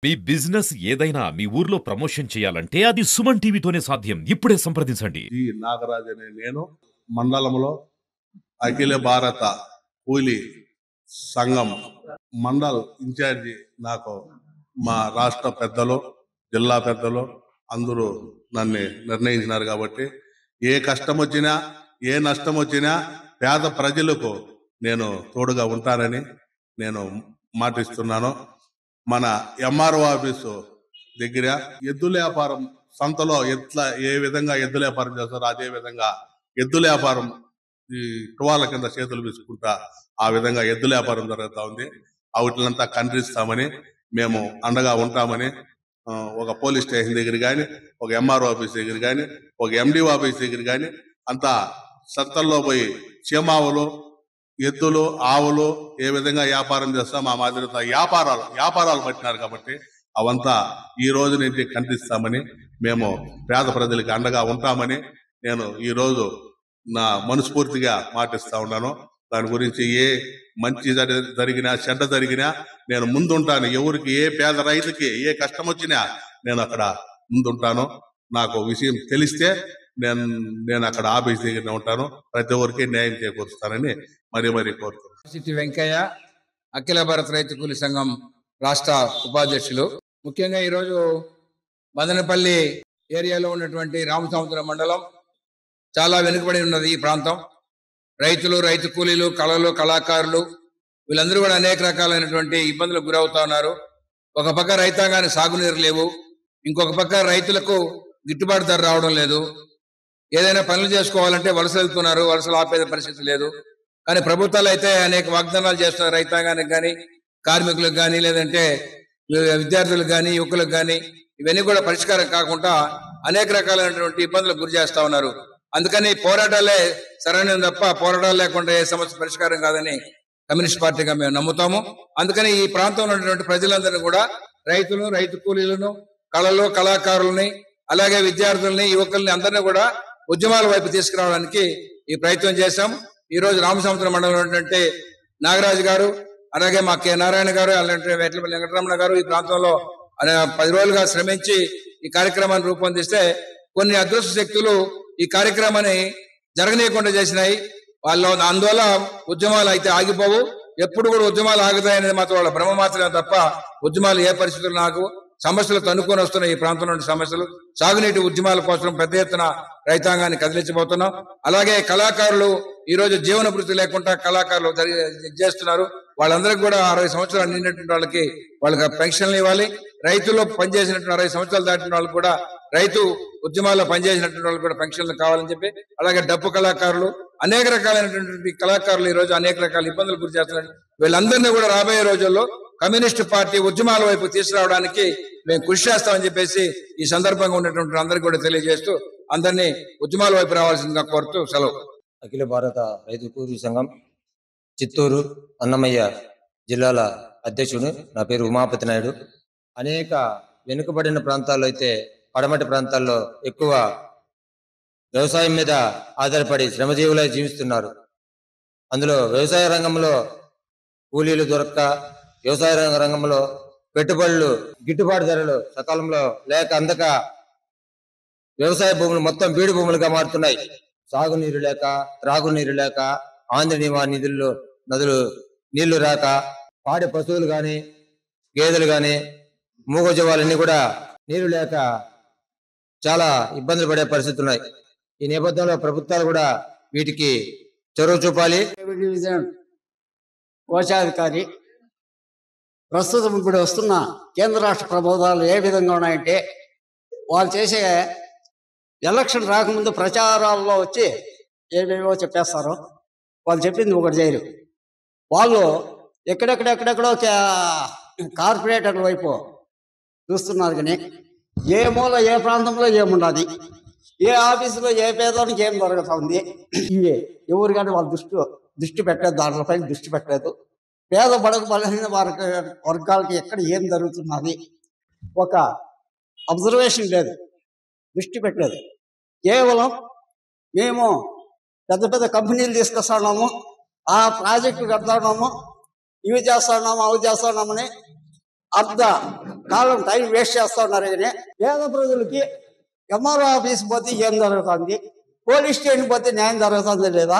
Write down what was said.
మీ business ఏదైనా మీ ఊర్లో promotion చేయాలంటే అది సుమన్ టీవీతోనే సాధ్యం. ఇప్పుడే సంప్రదించండి. జి నాగరాజ్ అనే నేను మండలంలో అఖిల భారత కూలీ సంఘం మండల్ ఇన్ఛార్జి. నాకు మా రాష్ట్ర పెద్దలు, జిల్లా పెద్దలు అందరూ నన్ను నిర్ణయించినారు కాబట్టి ఏ కష్టం వచ్చినా ఏ నష్టం వచ్చినా పేద ప్రజలకు నేను తోడుగా ఉంటానని నేను మాటిస్తున్నాను. మన ఎంఆర్ఓ ఆఫీసు దగ్గర ఎద్దుల వ్యాపారం సంతలో ఏ విధంగా ఎద్దుల వ్యాపారం చేస్తారో అదే విధంగా ఎద్దుల వ్యాపారం ఈ టువాల కింద చేతులు తీసుకుంటా ఆ విధంగా ఎద్దుల వ్యాపారం జరుగుతూ ఉంది. వాటినంతా ఖండిస్తామని మేము అండగా ఉంటామని ఒక పోలీస్ స్టేషన్ దగ్గర కానీ, ఒక ఎంఆర్ఓ ఆఫీస్ దగ్గర కానీ, ఒక ఎండిఓ ఆఫీస్ దగ్గర కానీ అంతా సంతల్లో పోయి చీమావులు, ఎద్దులు, ఆవులు ఏ విధంగా వ్యాపారం చేస్తాం ఆ మాదిరితో వ్యాపారాలు పట్టినారు కాబట్టి అవంతా ఈ రోజు నుంచి ఖండిస్తామని, మేము పేద ప్రజలకి అండగా ఉంటామని నేను ఈ రోజు నా మనస్ఫూర్తిగా మాటిస్తా ఉన్నాను. దాని గురించి ఏ మంచి జరిగినా చెడ్డ జరిగినా నేను ముందుంటాను. ఎవరికి ఏ పేద రైతుకి ఏ కష్టం వచ్చినా నేను అక్కడ ముందుంటాను. నాకు విషయం తెలిస్తే నేను అక్కడ ఆఫీస్ దగ్గర ఉంటాను. ప్రతి ఒక్కరికి న్యాయం చేకూరుస్తానని మరీ కోరుతున్నాను. సిటీ వెంకయ్య, అఖిల భారత రైతు కూలీ సంఘం రాష్ట్ర ఉపాధ్యక్షులు. ముఖ్యంగా ఈరోజు మదనపల్లి ఏరియాలో ఉన్నటువంటి రామసముద్రం మండలం చాలా వెనుకబడి ఉన్నది. ఈ ప్రాంతం రైతులు, రైతు కూలీలు, కళాకారులు వీళ్ళందరూ కూడా అనేక రకాలైనటువంటి ఇబ్బందులకు గురవుతా ఉన్నారు. ఒక పక్క రైతాంగానికి సాగునీరు లేవు, ఇంకొక పక్క రైతులకు గిట్టుబాటు ధర రావడం లేదు. ఏదైనా పనులు చేసుకోవాలంటే వలసలు వెళ్తున్నారు, వలసలు ఆపేద పరిస్థితి లేదు. కానీ ప్రభుత్వాలు అయితే అనేక వాగ్దానాలు చేస్తున్నారు రైతాంగానికి కానీ, కార్మికులకు కానీ, లేదంటే విద్యార్థులకు కానీ, యువకులకు కానీ. ఇవన్నీ కూడా పరిష్కారం కాకుండా అనేక రకాలైనటువంటి ఇబ్బందులకు గురి చేస్తా ఉన్నారు. అందుకని పోరాటాలే సరైనది తప్ప పోరాటాలు లేకుండా ఏ సమస్య పరిష్కారం కాదని కమ్యూనిస్ట్ పార్టీగా మేము నమ్ముతాము. అందుకని ఈ ప్రాంతంలో ఉన్నటువంటి ప్రజలందరినీ కూడా రైతులు, రైతు కూలీలను, కళాకారులని, అలాగే విద్యార్థుల్ని, యువకుల్ని అందరినీ కూడా ఉద్యమాల వైపు తీసుకురావడానికి ఈ ప్రయత్నం చేశాం. ఈ రోజు రామసముద్రం మండలంలో ఉన్నటువంటి నాగరాజు గారు, అలాగే మా కె నారాయణ గారు, అలాంటి వేట్లపల్లి వెంకటరమణ గారు ఈ ప్రాంతంలో 10 రోజులుగా శ్రమించి ఈ కార్యక్రమాన్ని రూపొందిస్తే కొన్ని అదృష్ట శక్తులు ఈ కార్యక్రమాన్ని జరగనీయకుండా చేసినాయి. వాళ్ళు అందువల్ల ఉద్యమాలు అయితే ఆగిపోవు, ఎప్పుడు కూడా ఉద్యమాలు ఆగుతాయనేది మాత్రం వాళ్ళ భ్రమ మాత్రమే తప్ప ఉద్యమాలు ఏ పరిస్థితులు నాకు సమస్యలు తన్నుకొని వస్తున్నాయి. ఈ ప్రాంతంలో సమస్యలు, సాగునీటి ఉద్యమాల కోసం పెద్ద ఎత్తున రైతాంగాన్ని కదిలించబోతున్నాం. అలాగే కళాకారులు ఈ రోజు జీవన వృత్తి లేకుండా కళాకారులు చేస్తున్నారు. వాళ్ళందరికీ కూడా 60 సంవత్సరాలు నిండినటువంటి వాళ్ళకి పెన్షన్లు ఇవ్వాలి. రైతుల్లో పనిచేసినటువంటి 60 సంవత్సరాలు దాటిన వాళ్ళకి కూడా, రైతు ఉద్యమాల్లో పనిచేసినటువంటి వాళ్ళకి కూడా పెన్షన్లు కావాలని చెప్పి, అలాగే డప్పు కళాకారులు, అనేక రకాలైనటువంటి కళాకారులు ఈ రోజు అనేక రకాల ఇబ్బందులు గురి చేస్తున్నారు. వీళ్ళందరినీ కూడా రాబోయే రోజుల్లో కమ్యూనిస్ట్ పార్టీ ఉద్యమాల వైపు తీసుకురావడానికి మేము కృషి చేస్తామని చెప్పేసి ఈ సందర్భంగా ఉన్నటువంటి అందరికీ కూడా తెలియజేస్తూ అందరినీ ఉద్యమాల వైపు రావాల్సిందిగా కోరుతూ సెలవు. అఖిల భారత రైతు కూలీ సంఘం చిత్తూరు, అన్నమయ్య జిల్లాల అధ్యక్షుడు. నా పేరు ఉమాపతి నాయుడు. అనేక వెనుకబడిన ప్రాంతాల్లో అయితే పడమటి ప్రాంతాల్లో ఎక్కువ వ్యవసాయం మీద ఆధారపడి శ్రమజీవులై జీవిస్తున్నారు. అందులో వ్యవసాయ రంగంలో కూలీలు దొరక్క, వ్యవసాయ రంగంలో పెట్టుబడులు, గిట్టుబాటు ధరలు సకాలంలో లేక అందక వ్యవసాయ భూములు మొత్తం బీడు భూములుగా మారుతున్నాయి. సాగునీరు లేక, త్రాగునీరు లేక, ఆంధ్రనీవా నదులు నీళ్లు రాక, పాడి పశువులు గాని, గేదెలు గాని, మూగజీవాలన్నీ కూడా నీరు లేక చాలా ఇబ్బందులు పడే పరిస్థితులు ఉన్నాయి. ఈ నేపథ్యంలో ప్రభుత్వాలు కూడా వీటికి చొరవ చూపాలి. డివిజన్ కోశాధికారి. ప్రస్తుతం ఇప్పుడు వస్తున్న కేంద్ర రాష్ట్ర ప్రభుత్వాలు ఏ విధంగా ఉన్నాయంటే, వాళ్ళు చేసే ఎలక్షన్ రాకముందు ప్రచారాల్లో వచ్చి ఏమేమో చెప్పేస్తారు. వాళ్ళు చెప్పింది ఒకటి చేయరు. వాళ్ళు ఎక్కడెక్కడో కార్పొరేటర్ల వైపు చూస్తున్నారు. కానీ ఏ మూల ఏ ప్రాంతంలో ఏమున్నది, ఏ ఆఫీసులో ఏ పేదవానికి ఏం జరుగుతుంది, ఇవే ఎవరు కానీ వాళ్ళు దృష్టి పెట్టలేదు, దానిపై దృష్టి పెట్టలేదు. పేద బలహీన వర్గాలకి ఎక్కడ ఏం జరుగుతున్నది ఒక అబ్జర్వేషన్ లేదు, దృష్టి పెట్టలేదు. కేవలం మేము పెద్ద పెద్ద కంపెనీలు తీసుకొస్తున్నాము, ఆ ప్రాజెక్టు కడతాము, ఇవి చేస్తున్నాము, అవి చేస్తున్నామని అర్ధ కాలం టైం వేస్ట్ చేస్తూ ఉన్నారు. కానీ పేద ప్రజలకి ఎంఆర్ఓ ఆఫీస్ పోతే ఏం జరుగుతుంది, పోలీస్ స్టేషన్ పోతే న్యాయం జరుగుతుంది లేదా?